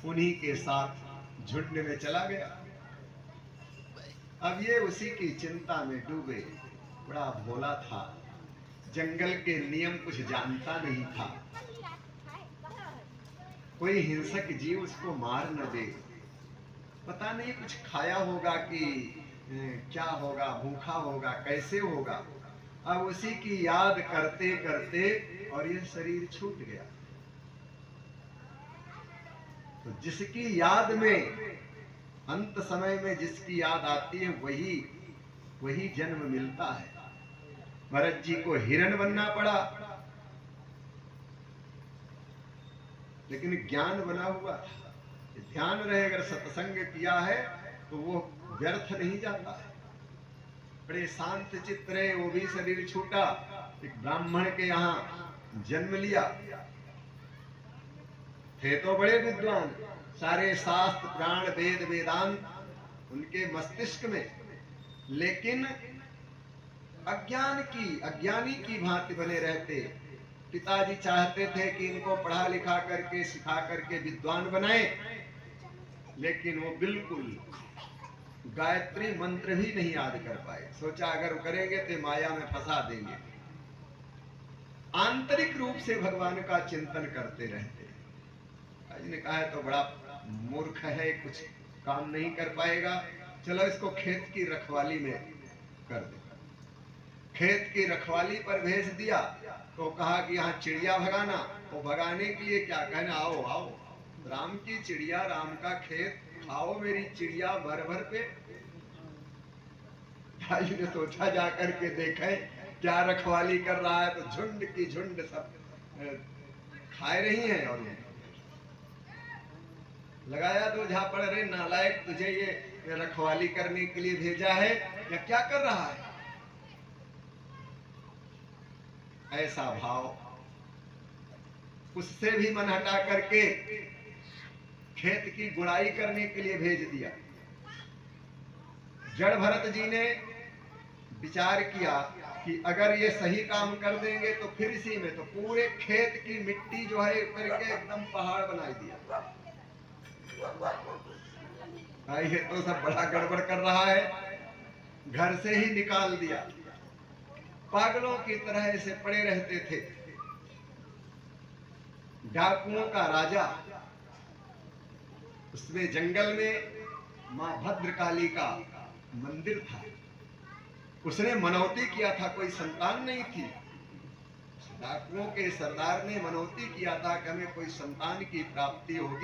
उन्हीं के साथ झुंड में चला गया। अब ये उसी की चिंता में डूबे। बड़ा भोला था, जंगल के नियम कुछ जानता नहीं था। कोई हिंसक जीव उसको मार न दे। पता नहीं कुछ खाया होगा कि क्या होगा, भूखा होगा, कैसे होगा। अब उसी की याद करते करते और ये शरीर छूट गया। तो जिसकी याद में, अंत समय में जिसकी याद आती है, वही जन्म मिलता है। भरत जी को हिरण बनना पड़ा, लेकिन ज्ञान बना हुआ था। ध्यान रहे, अगर सत्संग किया है तो वो व्यर्थ नहीं जाता है। बड़े शांत चित्त रहे, वो भी शरीर छूटा, एक ब्राह्मण के यहाँ जन्म लिया। थे तो बड़े विद्वान, सारे शास्त्र पुराण वेद वेदांत उनके मस्तिष्क में, लेकिन अज्ञानी की भांति बने रहते। पिताजी चाहते थे कि इनको पढ़ा लिखा करके सिखा करके विद्वान बनाए, लेकिन वो बिल्कुल गायत्री मंत्र भी नहीं याद कर पाए। सोचा अगर वो करेंगे तो माया में फंसा देंगे। आंतरिक रूप से भगवान का चिंतन करते रहते। आज ने कहा है तो बड़ा मूर्ख है, कुछ काम नहीं कर पाएगा, चलो इसको खेत की रखवाली में कर दे। खेत की रखवाली पर भेज दिया तो कहा कि यहाँ चिड़िया भगाना। तो भगाने के लिए क्या कहना, आओ आओ, राम की चिड़िया, राम का खेत, खाओ मेरी चिड़िया भर भर पे। भाई ने सोचा जाकर के देखे क्या रखवाली कर रहा है, तो झुंड की झुंड सब खाए रही हैं। और लगाया दो झापड़, रे नालायक, तुझे ये रखवाली करने के लिए भेजा है या क्या कर रहा है। ऐसा भाव, उससे भी मन हटा करके खेत की गुड़ाई करने के लिए भेज दिया। जड़ भरत जी ने विचार किया कि अगर ये सही काम कर देंगे तो फिर इसी में तो पूरे खेत की मिट्टी जो है करके एकदम पहाड़ बना दिया। ये तो सब बड़ा गड़बड़ कर रहा है, घर से ही निकाल दिया। पागलों की तरह ऐसे पड़े रहते थे। डाकुओं का राजा, उसमें जंगल में मां भद्रकाली का मंदिर था। उसने मनौती किया था, कोई संतान नहीं थी। डाकुओं के सरदार ने मनौती किया था कि हमें कोई संतान की प्राप्ति होगी।